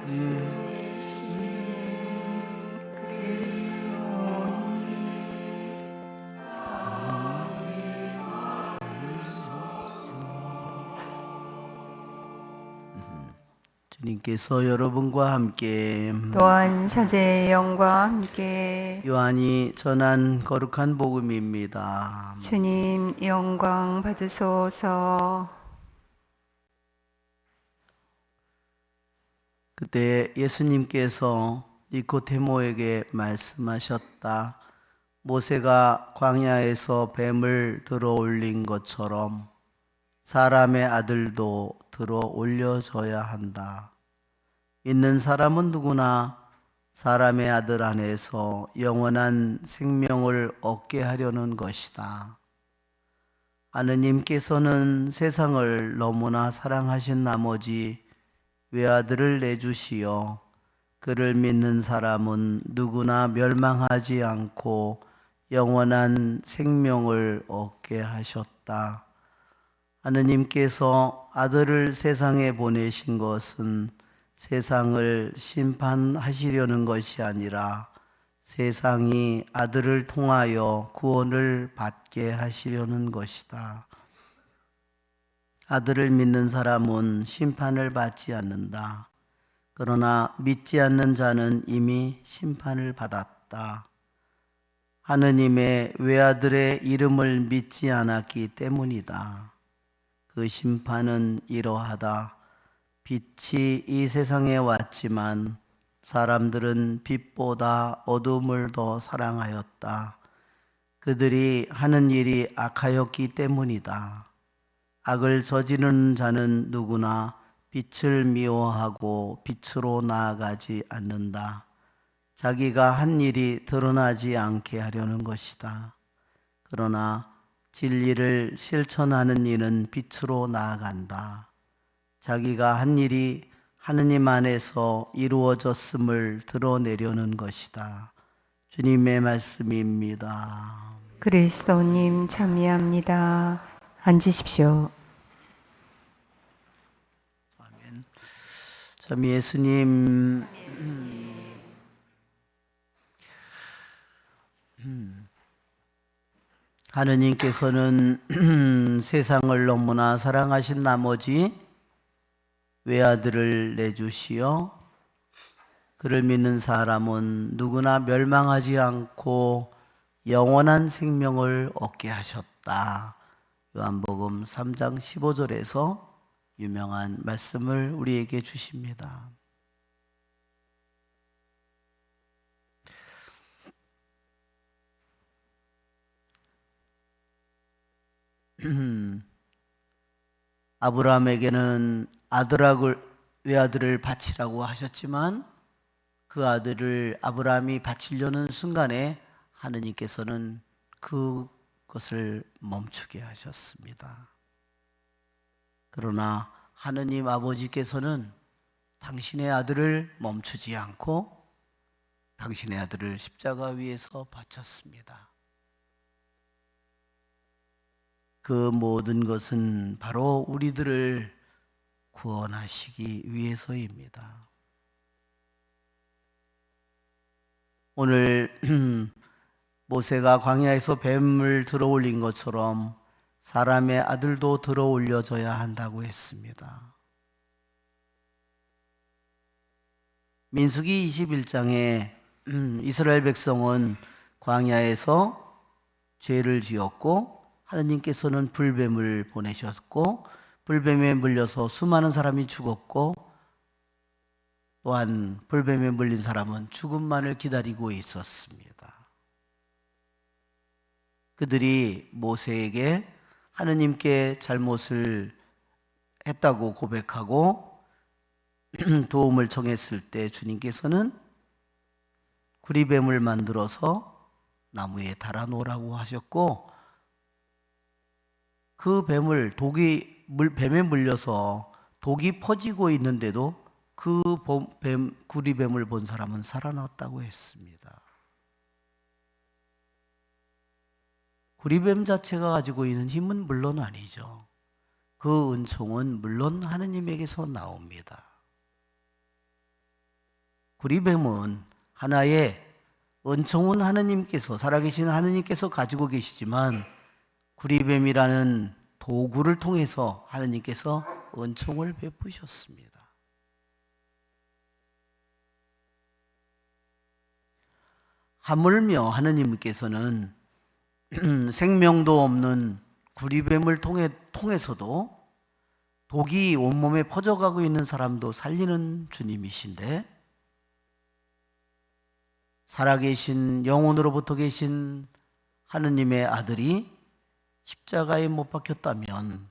말씀이신 그리스도님 주님께서 여러분과 함께 또한 사제의 영과 함께 요한이 전한 거룩한 복음입니다. 주님 영광 받으소서. 그때 예수님께서 니코데모에게 말씀하셨다. 모세가 광야에서 뱀을 들어 올린 것처럼 사람의 아들도 들어 올려져야 한다. 믿는 사람은 누구나 사람의 아들 안에서 영원한 생명을 얻게 하려는 것이다. 하느님께서는 세상을 너무나 사랑하신 나머지 외아들을 내주시어 그를 믿는 사람은 누구나 멸망하지 않고 영원한 생명을 얻게 하셨다. 하느님께서 아들을 세상에 보내신 것은 세상을 심판하시려는 것이 아니라 세상이 아들을 통하여 구원을 받게 하시려는 것이다. 아들을 믿는 사람은 심판을 받지 않는다. 그러나 믿지 않는 자는 이미 심판을 받았다. 하느님의 외아들의 이름을 믿지 않았기 때문이다. 그 심판은 이러하다. 빛이 이 세상에 왔지만 사람들은 빛보다 어둠을 더 사랑하였다. 그들이 하는 일이 악하였기 때문이다. 악을 저지르는 자는 누구나 빛을 미워하고 빛으로 나아가지 않는다. 자기가 한 일이 드러나지 않게 하려는 것이다. 그러나 진리를 실천하는 이는 빛으로 나아간다. 자기가 한 일이 하느님 안에서 이루어졌음을 드러내려는 것이다. 주님의 말씀입니다. 그리스도님 참여합니다. 앉으십시오. 아멘. 참 예수님 하느님께서는 세상을 너무나 사랑하신 나머지 외아들을 내주시어 그를 믿는 사람은 누구나 멸망하지 않고 영원한 생명을 얻게 하셨다. 요한복음 3장 15절에서 유명한 말씀을 우리에게 주십니다. 아브라함에게는 외아들을 바치라고 하셨지만 그 아들을 아브라함이 바치려는 순간에 하느님께서는 그것을 멈추게 하셨습니다. 그러나 하느님 아버지께서는 당신의 아들을 멈추지 않고 당신의 아들을 십자가 위에서 바쳤습니다. 그 모든 것은 바로 우리들을 구원하시기 위해서입니다. 오늘 모세가 광야에서 뱀을 들어 올린 것처럼 사람의 아들도 들어 올려져야 한다고 했습니다. 민수기 21장에 이스라엘 백성은 광야에서 죄를 지었고 하느님께서는 불뱀을 보내셨고 불뱀에 물려서 수많은 사람이 죽었고 또한 불뱀에 물린 사람은 죽음만을 기다리고 있었습니다. 그들이 모세에게 하느님께 잘못을 했다고 고백하고 도움을 청했을 때 주님께서는 구리뱀을 만들어서 나무에 달아놓으라고 하셨고 그 뱀에 물려서 독이 퍼지고 있는데도 그 구리뱀을 본 사람은 살아났다고 했습니다. 구리뱀 자체가 가지고 있는 힘은 물론 아니죠. 그 은총은 물론 하느님에게서 나옵니다. 구리뱀은 하나의 은총은 하느님께서, 살아계신 하느님께서 가지고 계시지만 구리뱀이라는 도구를 통해서 하느님께서 은총을 베푸셨습니다. 하물며 하느님께서는 생명도 없는 구리뱀을 통해서도 독이 온몸에 퍼져가고 있는 사람도 살리는 주님이신데, 살아계신 영혼으로부터 계신 하느님의 아들이 십자가에 못 박혔다면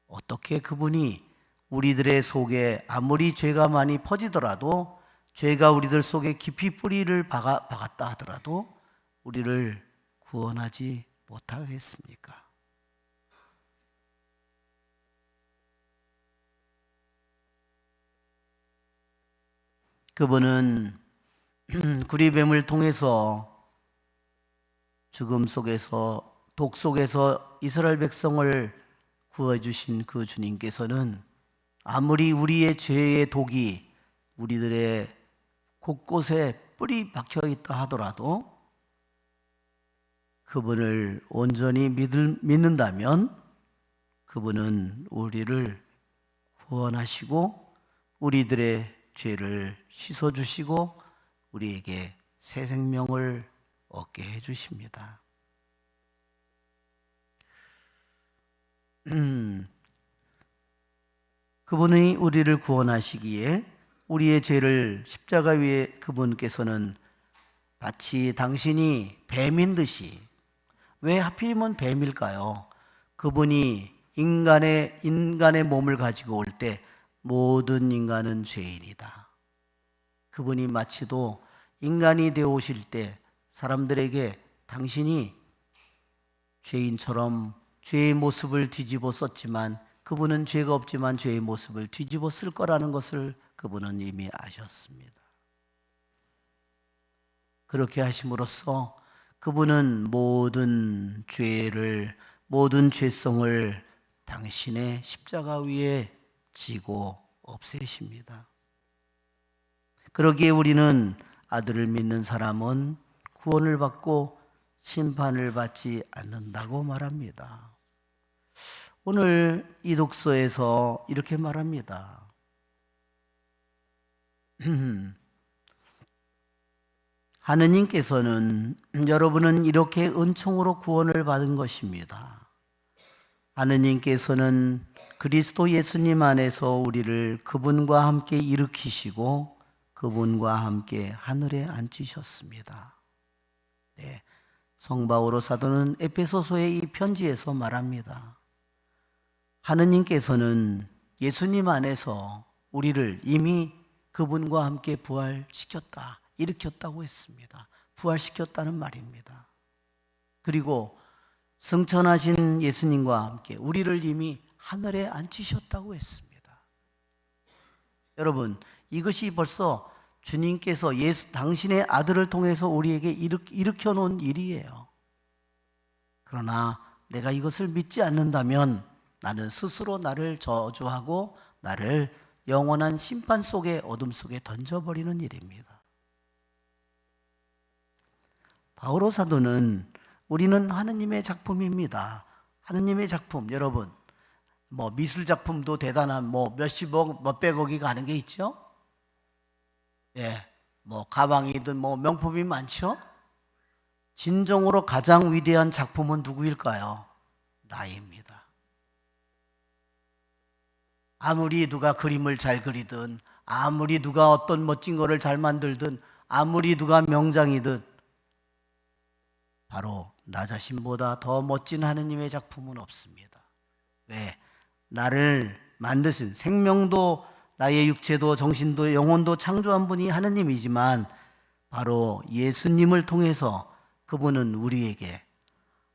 어떻게 그분이 우리들의 속에 아무리 죄가 많이 퍼지더라도, 죄가 우리들 속에 깊이 뿌리를 박았다 하더라도 우리를 구원하지 못하겠습니까? 그분은 구리뱀을 통해서 죽음 속에서, 독 속에서 이스라엘 백성을 구해주신 그 주님께서는 아무리 우리의 죄의 독이 우리들의 곳곳에 뿌리 박혀 있다 하더라도 그분을 온전히 믿는다면 그분은 우리를 구원하시고 우리들의 죄를 씻어주시고 우리에게 새 생명을 얻게 해주십니다. 그분이 우리를 구원하시기에 우리의 죄를 십자가 위에 그분께서는 마치 당신이 뱀인 듯이, 왜 하필이면 뱀일까요? 그분이 인간의 몸을 가지고 올 때 모든 인간은 죄인이다. 그분이 마치도 인간이 되어 오실 때 사람들에게 당신이 죄인처럼 죄의 모습을 뒤집어 썼지만 그분은 죄가 없지만 죄의 모습을 뒤집어 쓸 거라는 것을 그분은 이미 아셨습니다. 그렇게 하심으로써 그분은 모든 죄를, 모든 죄성을 당신의 십자가 위에 지고 없애십니다. 그러기에 우리는 아들을 믿는 사람은 구원을 받고 심판을 받지 않는다고 말합니다. 오늘 이 독서에서 이렇게 말합니다. 하느님께서는, 여러분은 이렇게 은총으로 구원을 받은 것입니다. 하느님께서는 그리스도 예수님 안에서 우리를 그분과 함께 일으키시고 그분과 함께 하늘에 앉히셨습니다. 네, 성바오로 사도는 에베소서의 이 편지에서 말합니다. 하느님께서는 예수님 안에서 우리를 이미 그분과 함께 부활시켰다, 일으켰다고 했습니다. 부활시켰다는 말입니다. 그리고 승천하신 예수님과 함께 우리를 이미 하늘에 앉히셨다고 했습니다. 여러분, 이것이 벌써 주님께서 당신의 아들을 통해서 우리에게 일으켜 놓은 일이에요. 그러나 내가 이것을 믿지 않는다면 나는 스스로 나를 저주하고 나를 영원한 심판 속에, 어둠 속에 던져버리는 일입니다. 바오로 사도는 우리는 하느님의 작품입니다. 하느님의 작품, 여러분, 미술 작품도 대단한 몇십억, 몇백억이 가는 게 있죠? 예, 가방이든 명품이 많죠? 진정으로 가장 위대한 작품은 누구일까요? 나입니다. 아무리 누가 그림을 잘 그리든, 아무리 누가 어떤 멋진 거를 잘 만들든, 아무리 누가 명장이든 바로 나 자신보다 더 멋진 하느님의 작품은 없습니다. 왜? 나를 만드신, 생명도 나의 육체도 정신도 영혼도 창조한 분이 하느님이지만 바로 예수님을 통해서 그분은 우리에게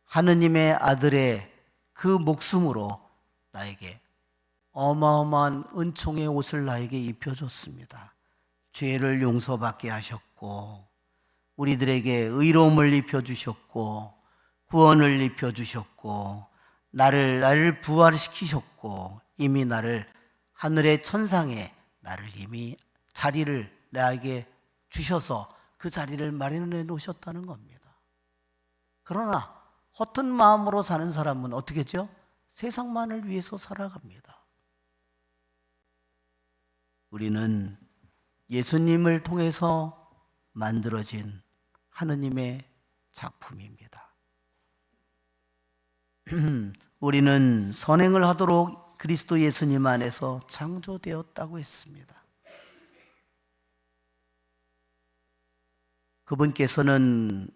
하느님의 아들의 그 목숨으로 나에게 어마어마한 은총의 옷을 나에게 입혀줬습니다. 죄를 용서받게 하셨고 우리들에게 의로움을 입혀주셨고 구원을 입혀주셨고 나를 부활시키셨고 이미 나를 하늘의 천상에 나를 이미 자리를 나에게 주셔서 그 자리를 마련해 놓으셨다는 겁니다. 그러나 허튼 마음으로 사는 사람은 어떻게 했죠? 세상만을 위해서 살아갑니다. 우리는 예수님을 통해서 만들어진 하느님의 작품입니다. 우리는 선행을 하도록 그리스도 예수님 안에서 창조되었다고 했습니다. 그분께서는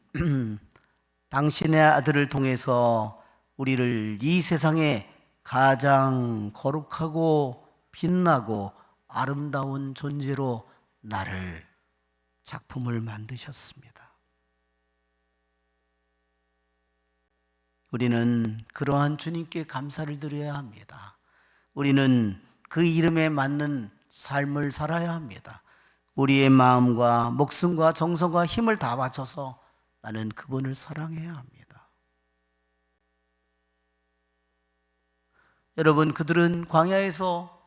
당신의 아들을 통해서 우리를 이 세상에 가장 거룩하고 빛나고 아름다운 존재로 나를 작품을 만드셨습니다. 우리는 그러한 주님께 감사를 드려야 합니다. 우리는 그 이름에 맞는 삶을 살아야 합니다. 우리의 마음과 목숨과 정성과 힘을 다 바쳐서 나는 그분을 사랑해야 합니다. 여러분, 그들은 광야에서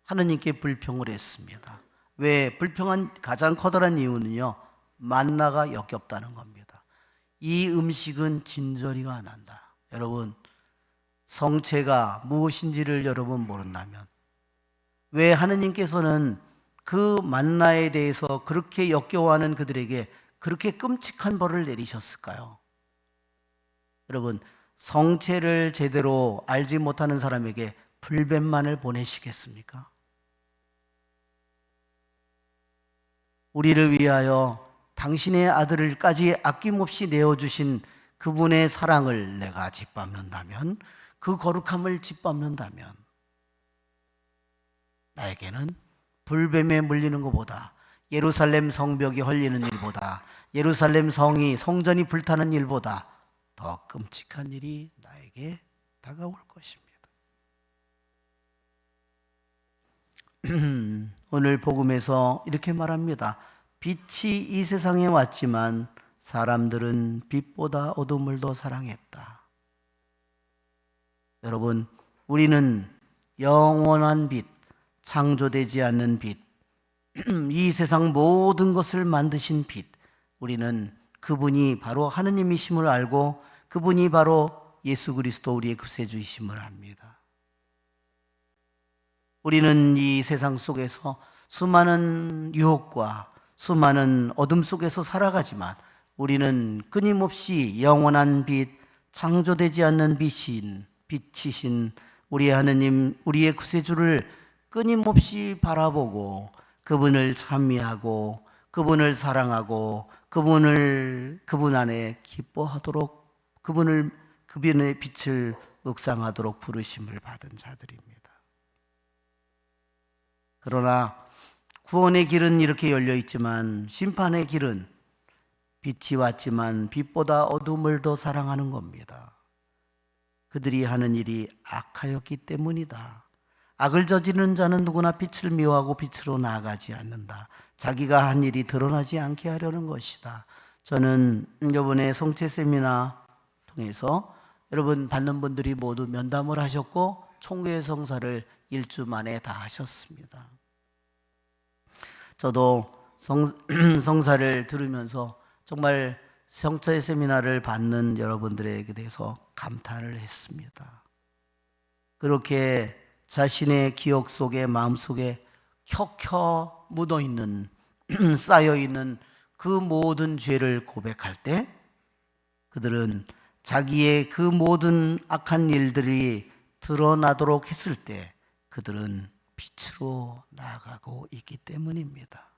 하느님께 불평을 했습니다. 왜 불평한 가장 커다란 이유는요, 만나가 역겹다는 겁니다. 이 음식은 진저리가 난다. 여러분, 성체가 무엇인지를 여러분 모른다면 왜 하느님께서는 그 만나에 대해서 그렇게 역겨워하는 그들에게 그렇게 끔찍한 벌을 내리셨을까요? 여러분, 성체를 제대로 알지 못하는 사람에게 불뱀만을 보내시겠습니까? 우리를 위하여 당신의 아들을까지 아낌없이 내어주신 그분의 사랑을 내가 짓밟는다면, 그 거룩함을 짓밟는다면 나에게는 불뱀에 물리는 것보다, 예루살렘 성벽이 헐리는 일보다, 예루살렘 성전이 불타는 일보다 더 끔찍한 일이 나에게 다가올 것입니다. 오늘 복음에서 이렇게 말합니다. 빛이 이 세상에 왔지만 사람들은 빛보다 어둠을 더 사랑했다. 여러분, 우리는 영원한 빛, 창조되지 않는 빛, 이 세상 모든 것을 만드신 빛, 우리는 그분이 바로 하느님이심을 알고 그분이 바로 예수 그리스도 우리의 구세주이심을 압니다. 우리는 이 세상 속에서 수많은 유혹과 수많은 어둠 속에서 살아가지만 우리는 끊임없이 영원한 빛, 창조되지 않는 빛이신 우리의 하느님, 우리의 구세주를 끊임없이 바라보고 그분을 찬미하고 그분을 사랑하고 그분 안에 기뻐하도록 그분의 빛을 묵상하도록 부르심을 받은 자들입니다. 그러나 구원의 길은 이렇게 열려 있지만 심판의 길은 빛이 왔지만 빛보다 어둠을 더 사랑하는 겁니다. 그들이 하는 일이 악하였기 때문이다. 악을 저지르는 자는 누구나 빛을 미워하고 빛으로 나아가지 않는다. 자기가 한 일이 드러나지 않게 하려는 것이다. 저는 이번에 성체 세미나 통해서 여러분 받는 분들이 모두 면담을 하셨고 총회 성사를 1주 만에 다 하셨습니다. 저도 성사를 들으면서 정말 성체 세미나를 받는 여러분들에게 대해서 감탄을 했습니다. 그렇게 자신의 기억 속에, 마음 속에 켜켜 묻어있는, 쌓여있는 그 모든 죄를 고백할 때 그들은 자기의 그 모든 악한 일들이 드러나도록 했을 때 그들은 빛으로 나아가고 있기 때문입니다.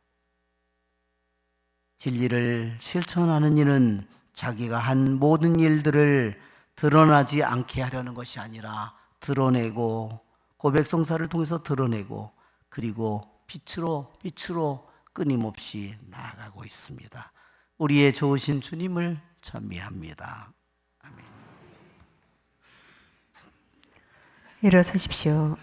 진리를 실천하는 이는 자기가 한 모든 일들을 드러나지 않게 하려는 것이 아니라 드러내고 고백성사를 통해서 드러내고 그리고 빛으로 끊임없이 나아가고 있습니다. 우리의 좋으신 주님을 찬미합니다. 아멘. 일어서십시오.